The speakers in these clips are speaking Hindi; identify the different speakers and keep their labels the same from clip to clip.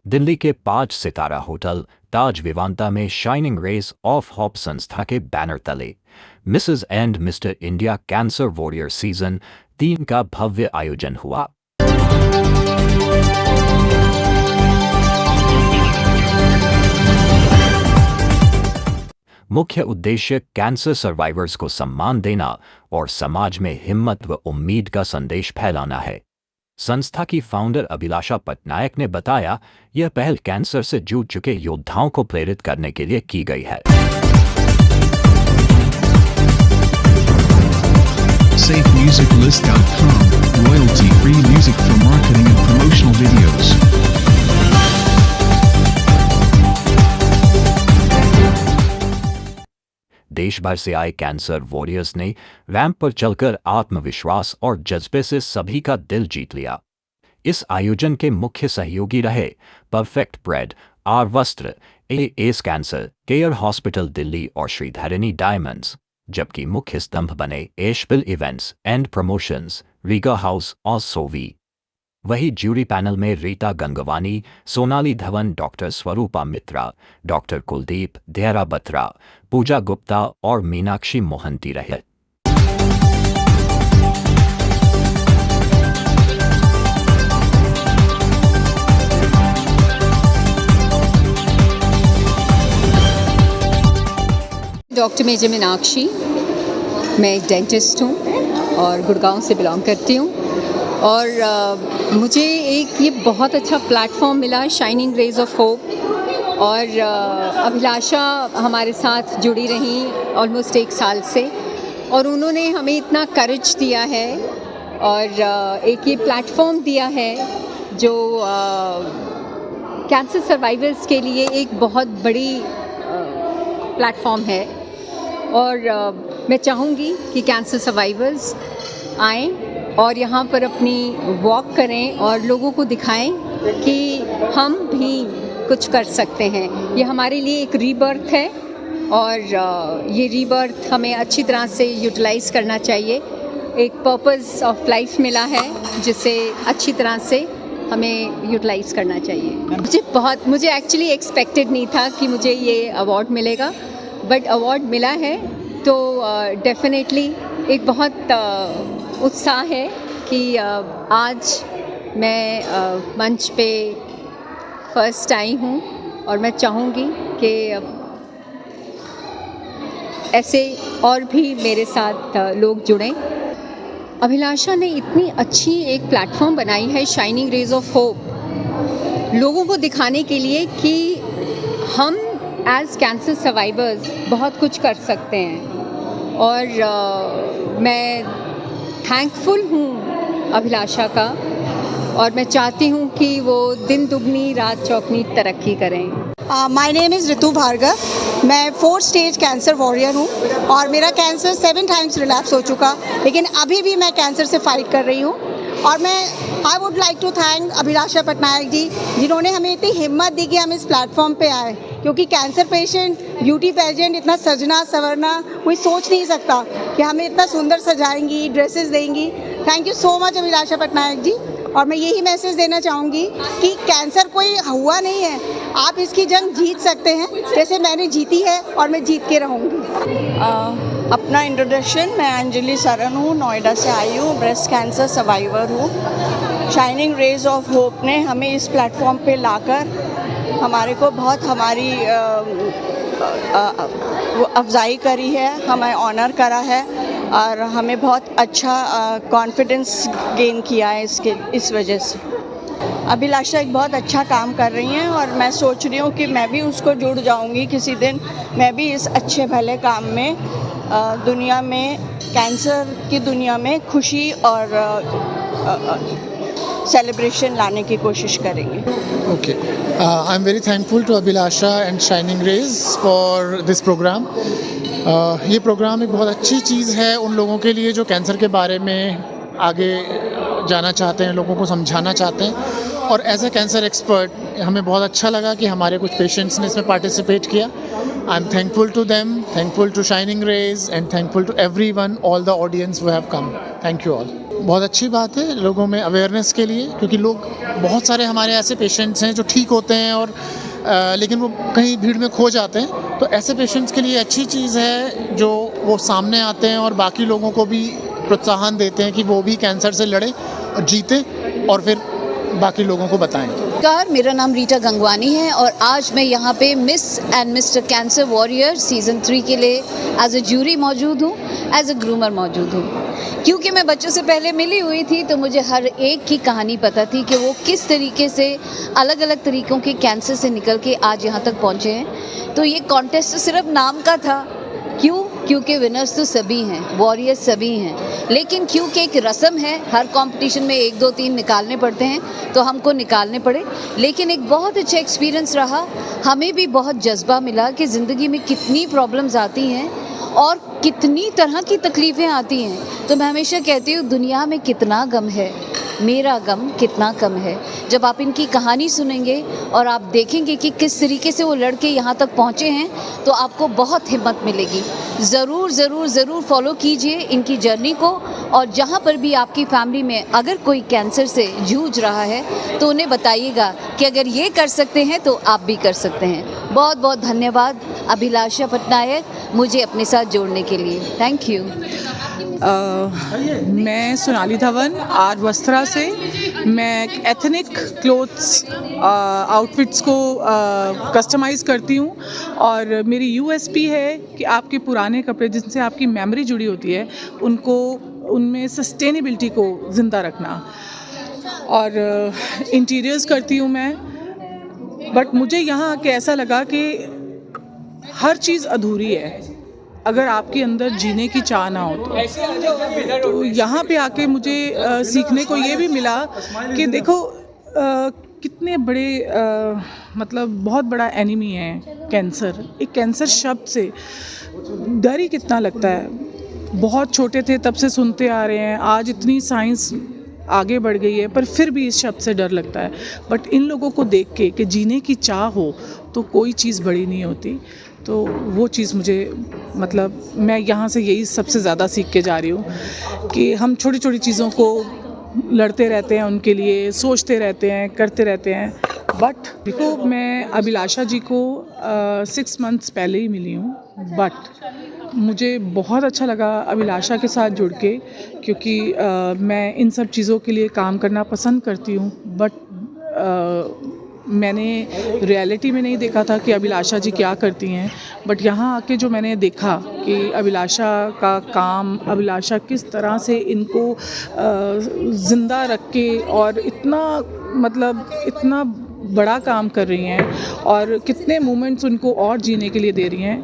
Speaker 1: दिल्ली के 5 सितारा होटल ताज विवांता में शाइनिंग रेज ऑफ होप संस्था के बैनर तले Mrs and mister India cancer warrior season 3 का भव्य आयोजन हुआ। मुख्य उद्देश्य कैंसर सर्वाइवर्स को सम्मान देना और समाज में हिम्मत व उम्मीद का संदेश फैलाना है। संस्था की फाउंडर अभिलाषा पटनायक ने बताया, यह पहल कैंसर से जूझ चुके योद्धाओं को प्रेरित करने के लिए की गई है।
Speaker 2: SafeMusicList.com, royalty-free music for marketing and promotional videos.
Speaker 1: देश भर से आए कैंसर वॉरियर्स ने रैंप पर चलकर आत्मविश्वास और जज्बे से सभी का दिल जीत लिया। इस आयोजन के मुख्य सहयोगी रहे परफेक्ट ब्रेड, आर वस्त्र, S cancer care hospital Delhi और श्रीधरनी डायमंड्स, जबकि मुख्य स्तंभ बने एशबिल events and promotions, Riga house और सोवी। वही ज्यूरी पैनल में रीता गंगवानी, सोनाली धवन, डॉक्टर स्वरूपा मित्रा, डॉक्टर कुलदीप, देहरा बत्रा, पूजा गुप्ता और मीनाक्षी मोहंती रहे।
Speaker 3: डॉक्टर मेजर मीनाक्षी, मैं एक डेंटिस्ट हूँ और गुड़गांव से बिलोंग करती हूँ और मुझे एक ये बहुत अच्छा प्लेटफॉर्म मिला शाइनिंग रेज ऑफ होप और अभिलाषा हमारे साथ जुड़ी रहीं ऑलमोस्ट 1 साल से और उन्होंने हमें इतना करेज दिया है और एक ये प्लेटफॉर्म दिया है जो कैंसर सर्वाइवर्स के लिए एक बहुत बड़ी प्लेटफॉर्म है और मैं चाहूँगी कि कैंसर सर्वाइवर्स आएँ और यहाँ पर अपनी वॉक करें और लोगों को दिखाएं कि हम भी कुछ कर सकते हैं। ये हमारे लिए एक रीबर्थ है और ये रीबर्थ हमें अच्छी तरह से यूटिलाइज़ करना चाहिए। एक पर्पस ऑफ लाइफ मिला है जिसे अच्छी तरह से हमें यूटिलाइज़ करना चाहिए। मुझे एक्चुअली एक्सपेक्टेड नहीं था कि मुझे ये अवार्ड मिलेगा, बट अवार्ड मिला है तो डेफिनेटली एक बहुत उत्साह है कि आज मैं मंच पे फर्स्ट आई हूँ और मैं चाहूँगी कि ऐसे और भी मेरे साथ लोग जुड़ें। अभिलाषा ने इतनी अच्छी एक प्लेटफॉर्म बनाई है शाइनिंग रेज ऑफ होप लोगों को दिखाने के लिए कि हम एज कैंसर सर्वाइवर्स बहुत कुछ कर सकते हैं और मैं थैंकफुल हूँ अभिलाषा का और मैं चाहती हूँ कि वो दिन दुगनी रात चौगनी तरक्की करें।
Speaker 4: माय नेम इज़ ऋतु भार्गव, मैं 4th स्टेज कैंसर वॉरियर हूँ और मेरा कैंसर 7 टाइम्स रिलैप्स हो चुका, लेकिन अभी भी मैं कैंसर से फाइट कर रही हूँ। और मैं I would like to thank Abhilasha Patnaik ji जिन्होंने हमें इतनी हिम्मत दी कि हम इस प्लेटफॉर्म पे आए, क्योंकि कैंसर पेशेंट ब्यूटी पेजेंट इतना सजना संवरना कोई सोच नहीं सकता कि हमें इतना सुंदर सजाएंगी, ड्रेसेस देंगी। थैंक यू सो मच अभिलाषा पटनायक जी। और मैं यही मैसेज देना चाहूँगी कि कैंसर कोई हुआ नहीं है, आप इसकी जंग जीत सकते हैं जैसे मैंने जीती है और मैं जीत के रहूँगी।
Speaker 5: अपना इंट्रोडक्शन, मैं अंजलि सरन हूँ, नोएडा से आई हूँ, ब्रेस्ट कैंसर सर्वाइवर हूँ। शाइनिंग रेज ऑफ होप ने हमें इस प्लेटफॉर्म पे लाकर हमारे को बहुत हमारी अफजाई करी है, हमें ऑनर करा है और हमें बहुत अच्छा कॉन्फिडेंस गेन किया है इस वजह से। अभिलाषा एक बहुत अच्छा काम कर रही हैं और मैं सोच रही हूँ कि मैं भी उसको जुड़ जाऊँगी किसी दिन, मैं भी इस अच्छे भले काम में दुनिया में कैंसर की दुनिया में खुशी और सेलिब्रेशन लाने की कोशिश करेंगे।
Speaker 6: Okay, I'm very thankful to Abhilasha and Shining Rays for this program. ये प्रोग्राम एक बहुत अच्छी चीज़ है उन लोगों के लिए जो कैंसर के बारे में आगे जाना चाहते हैं, लोगों को समझाना चाहते हैं। और एज ए कैंसर एक्सपर्ट हमें बहुत अच्छा लगा कि हमारे कुछ पेशेंट्स ने इसमें पार्टिसिपेट किया। I am thankful to them, thankful to shining rays and thankful to everyone, all the audience who have come. Thank you all. बहुत अच्छी बात है लोगों में अवेयरनेस के लिए, क्योंकि लोग बहुत सारे हमारे ऐसे पेशेंट्स हैं जो ठीक होते हैं और लेकिन वो कहीं भीड़ में खो जाते हैं। तो ऐसे पेशेंट्स के लिए अच्छी चीज़ है जो वो सामने आते हैं और बाकी लोगों को भी प्रोत्साहन देते हैं कि वो भी कैंसर से लड़े और जीतें और फिर बाकी लोगों को बताएं।
Speaker 7: नमस्कार, मेरा नाम रीटा गंगवानी है और आज मैं यहाँ पे miss and mister cancer warrior season 3 के लिए एज ए जूरी मौजूद हूँ, एज ए ग्रूमर मौजूद हूँ। क्योंकि मैं बच्चों से पहले मिली हुई थी तो मुझे हर एक की कहानी पता थी कि वो किस तरीके से अलग अलग तरीक़ों के कैंसर से निकल के आज यहाँ तक पहुँचे हैं। तो ये कॉन्टेस्ट सिर्फ नाम का था। क्यों? क्योंकि विनर्स तो सभी हैं, वॉरियर्स सभी हैं, लेकिन क्योंकि एक रस्म है, हर कंपटीशन में 1 2 3 निकालने पड़ते हैं तो हमको निकालने पड़े। लेकिन एक बहुत अच्छा एक्सपीरियंस रहा, हमें भी बहुत जज्बा मिला कि ज़िंदगी में कितनी प्रॉब्लम्स आती हैं और कितनी तरह की तकलीफ़ें आती हैं। तो मैं हमेशा कहती हूँ दुनिया में कितना गम है, मेरा गम कितना कम है। जब आप इनकी कहानी सुनेंगे और आप देखेंगे कि किस तरीके से वो लड़के यहाँ तक पहुँचे हैं तो आपको बहुत हिम्मत मिलेगी। ज़रूर ज़रूर ज़रूर फॉलो कीजिए इनकी जर्नी को, और जहाँ पर भी आपकी फैमिली में अगर कोई कैंसर से जूझ रहा है तो उन्हें बताइएगा कि अगर ये कर सकते हैं तो आप भी कर सकते हैं। बहुत बहुत धन्यवाद अभिलाषा पटनायक मुझे अपने साथ जोड़ने के लिए। Thank you.
Speaker 8: मैं सोनाली धवन आर वस्त्रा से। मैं एथनिक क्लोथ्स आउटफिट्स को कस्टमाइज़ करती हूँ और मेरी यूएसपी है कि आपके पुराने कपड़े जिनसे आपकी मेमोरी जुड़ी होती है उनको उनमें सस्टेनेबिलिटी को ज़िंदा रखना। और इंटीरियर्स करती हूँ मैं। बट मुझे यहाँ आके ऐसा लगा कि हर चीज़ अधूरी है अगर आपके अंदर जीने की चाह ना हो तो यहाँ पे आके मुझे सीखने को ये भी मिला कि देखो कितने बड़े मतलब बहुत बड़ा एनिमी है कैंसर। एक कैंसर शब्द से डर ही कितना लगता है। बहुत छोटे थे तब से सुनते आ रहे हैं, आज इतनी साइंस आगे बढ़ गई है पर फिर भी इस शब्द से डर लगता है। बट इन लोगों को देख के कि जीने की चाह हो तो कोई चीज़ बड़ी नहीं होती। तो वो चीज़ मुझे मतलब मैं यहाँ से यही सबसे ज़्यादा सीख के जा रही हूँ कि हम छोटी छोटी चीज़ों को लड़ते रहते हैं, उनके लिए सोचते रहते हैं, करते रहते हैं। बट देखो मैं अभिलाषा जी को 6 मंथ्स पहले ही मिली हूँ, बट मुझे बहुत अच्छा लगा अभिलाषा के साथ जुड़ के, क्योंकि मैं इन सब चीज़ों के लिए काम करना पसंद करती हूँ। बट मैंने रियलिटी में नहीं देखा था कि अभिलाषा जी क्या करती हैं। बट यहाँ आके जो मैंने देखा कि अभिलाषा का काम, अभिलाषा किस तरह से इनको ज़िंदा रख के और इतना मतलब इतना बड़ा काम कर रही हैं और कितने मोमेंट्स उनको और जीने के लिए दे रही हैं।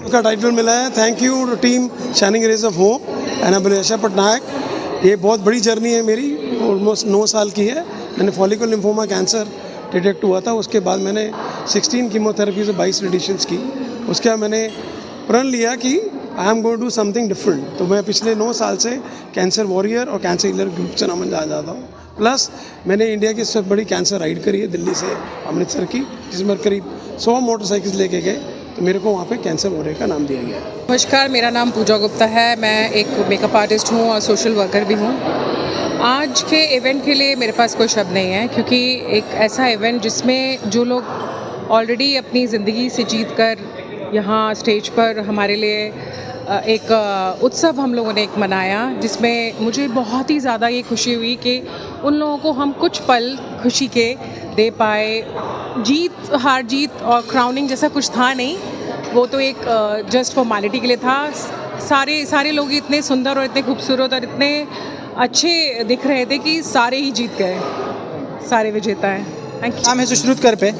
Speaker 9: का टाइटल मिला है। Thank you team shining rays of hope and Abhilasha Patnaik. ये बहुत बड़ी जर्नी है मेरी, ऑलमोस्ट 9 साल की है। मैंने फॉलिकल लिम्फोमा कैंसर डिटेक्ट हुआ था, उसके बाद मैंने 16 कीमोथेरेपी से 22 रेडिएशंस की। उसके बाद मैंने प्रण लिया कि I am going to do something different. तो मैं पिछले 9 साल से कैंसर वॉरियर और कैंसर हीलर ग्रुप से नाम जाना जाता हूँ। प्लस मैंने इंडिया की सबसे बड़ी कैंसर राइड करी है दिल्ली से अमृतसर की, जिसमें करीब 100 मोटरसाइकिल लेके गए, तो मेरे को वहाँ पे कैंसर वॉरियर का नाम दिया गया।
Speaker 10: नमस्कार, मेरा नाम पूजा गुप्ता है। मैं एक मेकअप आर्टिस्ट हूँ और सोशल वर्कर भी हूँ। आज के इवेंट के लिए मेरे पास कोई शब्द नहीं है, क्योंकि एक ऐसा इवेंट जिसमें जो लोग ऑलरेडी अपनी ज़िंदगी से जीत कर यहाँ स्टेज पर हमारे लिए एक उत्सव हम लोगों ने एक मनाया, जिसमें मुझे बहुत ही ज़्यादा ये खुशी हुई कि उन लोगों को हम कुछ पल खुशी के दे पाए। जीत हार जीत और क्राउनिंग जैसा कुछ था नहीं, वो तो एक जस्ट फॉर्मेलिटी के लिए था। सारे लोग इतने सुंदर और इतने खूबसूरत और इतने अच्छे दिख रहे थे कि सारे ही जीत गए, सारे विजेता हैं। Thank you.
Speaker 11: नाम है सुश्रुत करपे,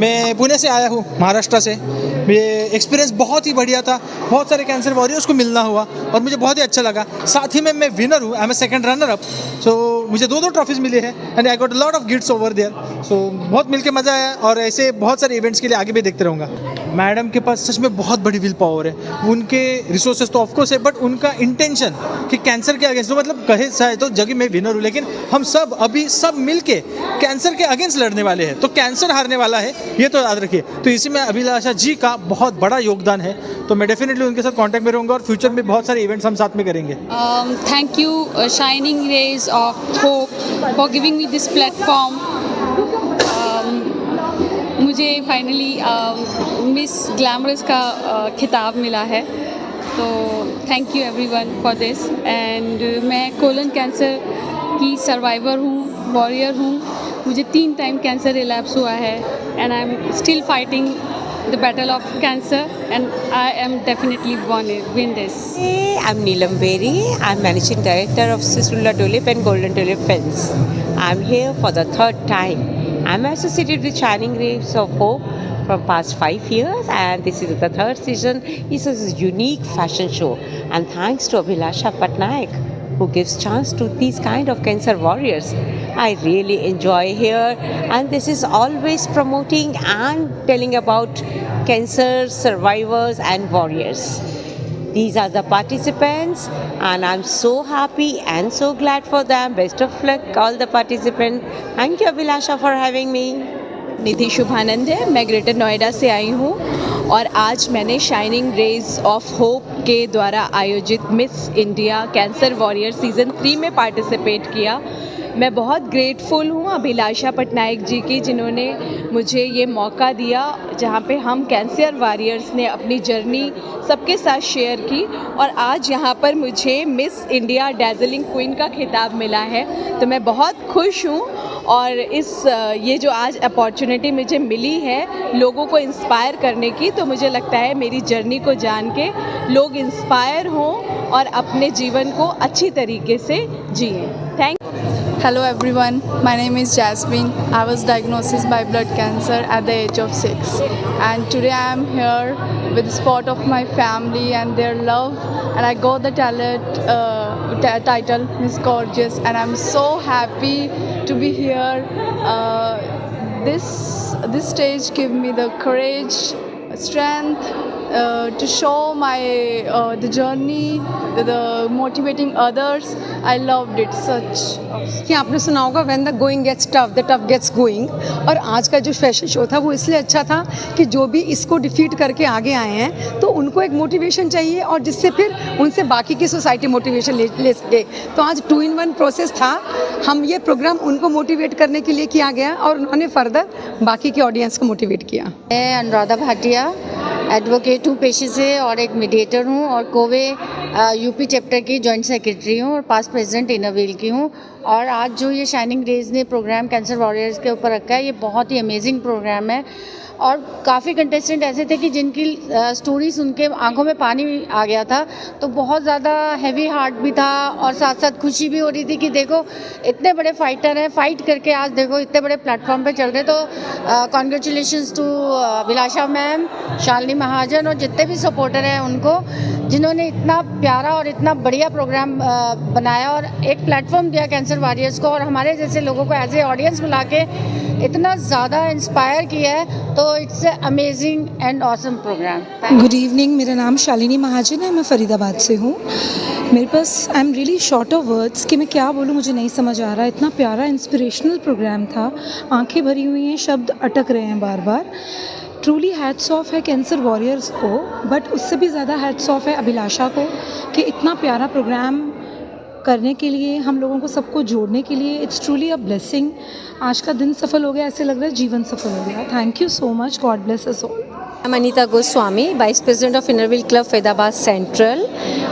Speaker 11: मैं पुणे से आया हूँ, महाराष्ट्र से। ये एक्सपीरियंस बहुत ही बढ़िया था। बहुत सारे कैंसर वॉरियर्स को मिलना हुआ और मुझे बहुत ही अच्छा लगा। साथ ही में मैं विनर हूँ, I am a second runner up. So मुझे 2 ट्रॉफीज़ मिले हैं and I got lot of gifts over there. So बहुत मिलके मज़ा आया और ऐसे बहुत सारे इवेंट्स के लिए आगे भी देखते रहूँगा। मैडम के पास सच में बहुत बड़ी विल पावर है, उनके रिसोर्सेज तो ऑफकोर्स है बट उनका इंटेंशन कि कैंसर के अगेंस्ट, तो मतलब कहे चाहे तो जगह में विनर हूँ लेकिन हम सब अभी सब मिलके कैंसर के अगेंस्ट लड़ने वाले हैं, तो कैंसर हारने वाला है ये तो याद रखिए। तो इसी में अभिलाषा जी का बहुत बड़ा योगदान है, तो मैं डेफिनेटली उनके साथ कांटेक्ट में रहूँगा और फ्यूचर में बहुत सारे इवेंट्स हम साथ में करेंगे।
Speaker 12: Thank you shining rays of hope for giving me this platform. मुझे फाइनली मिस ग्लैमरस का खिताब मिला है, तो thank you everyone for this. And मैं कोलन कैंसर की सर्वाइवर हूँ, वॉरियर हूँ। मुझे 3 टाइम कैंसर रिलैप्स हुआ है and I am still fighting the battle of cancer, and I am definitely win this.
Speaker 13: Hey, I'm Neelam Beri. I'm Managing Director of Sisula Tulip and Golden Tulip Films. I'm here for the 3rd time. I'm associated with Shining Rays of Hope for past 5 years, and this is the 3rd season. It's a unique fashion show, and thanks to Abhilasha Patnaik, who gives chance to these kind of cancer warriors. I really enjoy here, and this is always promoting and telling about cancer survivors and warriors. These are the participants, and I'm so happy and so glad for them. Best of luck, all the participants. Thank you, Abhilasha, for having me.
Speaker 14: निधि शुभानंद है, मैं ग्रेटर नोएडा से आई हूँ और आज मैंने शाइनिंग रेज ऑफ होप के द्वारा आयोजित miss India cancer warrior season 3 में पार्टिसिपेट किया। मैं बहुत ग्रेटफुल हूँ अभिलाषा पटनायक जी की, जिन्होंने मुझे ये मौका दिया जहाँ पे हम कैंसर वॉरियर्स ने अपनी जर्नी सबके साथ शेयर की, और आज यहाँ पर मुझे मिस इंडिया डैज़लिंग क्वीन का खिताब मिला है, तो मैं बहुत खुश हूँ। और ये जो आज अपॉर्चुनिटी मुझे मिली है लोगों को इंस्पायर करने की, तो मुझे लगता है मेरी जर्नी को जान के लोग इंस्पायर हों और अपने जीवन को अच्छी तरीके से जिएं। Thank you.
Speaker 15: Hello everyone, my name is Jasmine. I was diagnosed by blood cancer at the age of 6, and today I am here with the support of my family and their love, and I got the title Miss Gorgeous, and I'm so happy to be here. This stage gave me the courage, strength to show my the journey, the motivating others. I loved it such.
Speaker 16: कि आपने सुना होगा when the going gets tough the tough gets going, और आज का जो फैशन शो था वो इसलिए अच्छा था कि जो भी इसको डिफीट करके आगे आए हैं तो उनको एक मोटिवेशन चाहिए, और जिससे फिर उनसे बाकी की सोसाइटी मोटिवेशन ले सके। तो आज 2-in-1 प्रोसेस था। हम ये प्रोग्राम उनको मोटिवेट करने के लिए किया गया और उन्होंने फर्दर बाकी की ऑडियंस को मोटिवेट किया।
Speaker 7: मैं अनुराधा भाटिया एडवोकेट हूँ पेशे से और एक मीडिएटर हूँ, और कोवे यूपी चैप्टर की जॉइंट सेक्रेटरी हूँ और पास्ट प्रेसिडेंट इनरव्हील की हूँ। और आज जो ये शाइनिंग रेज ने प्रोग्राम कैंसर वॉरियर्स के ऊपर रखा है, ये बहुत ही अमेजिंग प्रोग्राम है, और काफ़ी कंटेस्टेंट ऐसे थे कि जिनकी स्टोरी सुन के आंखों में पानी आ गया था, तो बहुत ज़्यादा हैवी हार्ट भी था और साथ साथ खुशी भी हो रही थी कि देखो इतने बड़े फाइटर हैं, फाइट करके आज देखो इतने बड़े प्लेटफॉर्म पे चल रहे। तो congratulations to Abhilasha ma'am, Shalini Mahajan और जितने भी सपोर्टर हैं उनको, जिन्होंने इतना प्यारा और इतना बढ़िया प्रोग्राम बनाया और एक प्लेटफॉर्म दिया कैंसर वॉरियर्स को, और हमारे जैसे लोगों को एज ए ऑडियंस बुला के इतना ज़्यादा इंस्पायर किया है। तो it's amazing and awesome program.
Speaker 17: Good evening, मेरा नाम शालिनी महाजन है, मैं फरीदाबाद से हूँ। मेरे पास I am really short of words कि मैं क्या बोलूँ, मुझे नहीं समझ आ रहा। इतना प्यारा इंस्पिरेशनल प्रोग्राम था, आंखें भरी हुई हैं, शब्द अटक रहे हैं बार बार। ट्रूली हैट्स ऑफ है कैंसर वॉरियर्स को, बट उससे भी ज़्यादा हैट्स ऑफ है अभिलाषा को कि इतना प्यारा प्रोग्राम करने के लिए, हम लोगों को सबको जोड़ने के लिए। It's truly a blessing. आज का दिन सफल हो गया, ऐसे लग रहा है जीवन सफल हो गया। Thank you so much, God bless us all.
Speaker 16: I'm Anita Goswami, vice president of inner wheel club Faridabad central,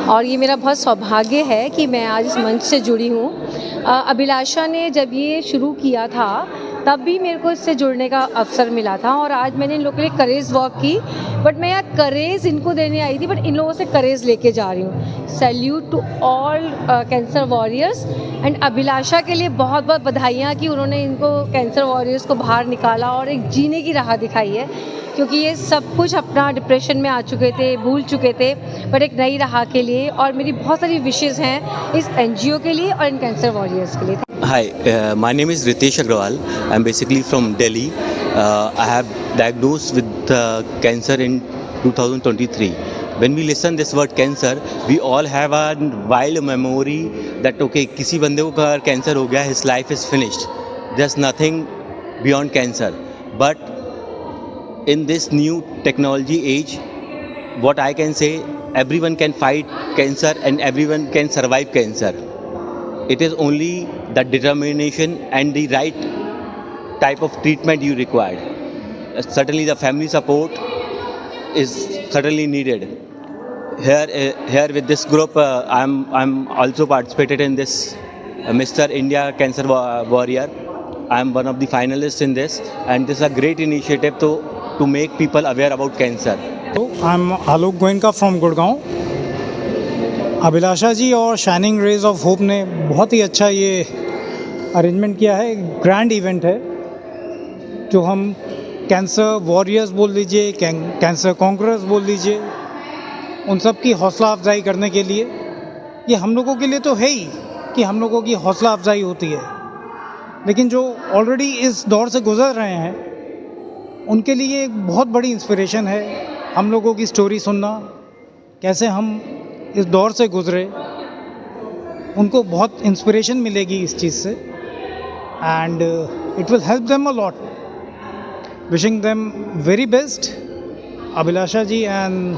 Speaker 16: और ये मेरा बहुत सौभाग्य है कि मैं आज इस मंच से जुड़ी हूँ। अभिलाषा ने जब ये शुरू किया था तब भी मेरे को इससे जुड़ने का अवसर मिला था, और आज मैंने इन लोगों के लिए करेज वॉक की, बट मैं यहाँ करेज इनको देने आई थी, बट इन लोगों से करेज लेके जा रही हूँ। Salute to all cancer warriors, and Abhilasha के लिए बहुत बहुत बधाइयाँ कि उन्होंने इनको कैंसर वॉरियर्स को बाहर निकाला और एक जीने की राह दिखाई है, क्योंकि ये सब कुछ अपना डिप्रेशन में आ चुके थे, भूल चुके थे, बट एक नई राह के लिए। और मेरी बहुत सारी विशेज़ हैं इस NGO के लिए और इन कैंसर वॉरियर्स के लिए।
Speaker 18: Hi, my name is Ritesh Agrawal. I'm basically from Delhi. I have diagnosed with cancer in 2023. When we listen this word cancer, we all have a wild memory that okay, किसी बंदे को अगर कैंसर हो गया, his life is finished. There's nothing beyond cancer. But in this new technology age, what I can say, everyone can fight cancer and everyone can survive cancer. It is only the determination and the right type of treatment you require. Certainly the family support is certainly needed. Here with this group, I'm also participated in this Mr. India Cancer Warrior. I'm one of the finalists in this, and this is a great initiative to make people aware about cancer.
Speaker 19: I'm Alok Goenka from Gurgaon. अभिलाषा जी और शाइनिंग रेज ऑफ होप ने बहुत ही अच्छा ये अरेंजमेंट किया है. ग्रैंड इवेंट है जो हम कैंसर वॉरियर्स बोल लीजिए, कैंसर कॉन्करर्स बोल लीजिए, उन सब की हौसला अफजाई करने के लिए. ये हम लोगों के लिए तो है ही कि हम लोगों की हौसला अफजाई होती है, लेकिन जो ऑलरेडी इस दौर से गुजर रहे हैं उनके लिए एक बहुत बड़ी इंस्पिरेशन है हम लोगों की स्टोरी सुनना, कैसे हम इस दौर से गुजरे. उनको बहुत इंस्पिरेशन मिलेगी इस चीज़ से, and it will help them a lot. Wishing them very best, Abhilasha ji and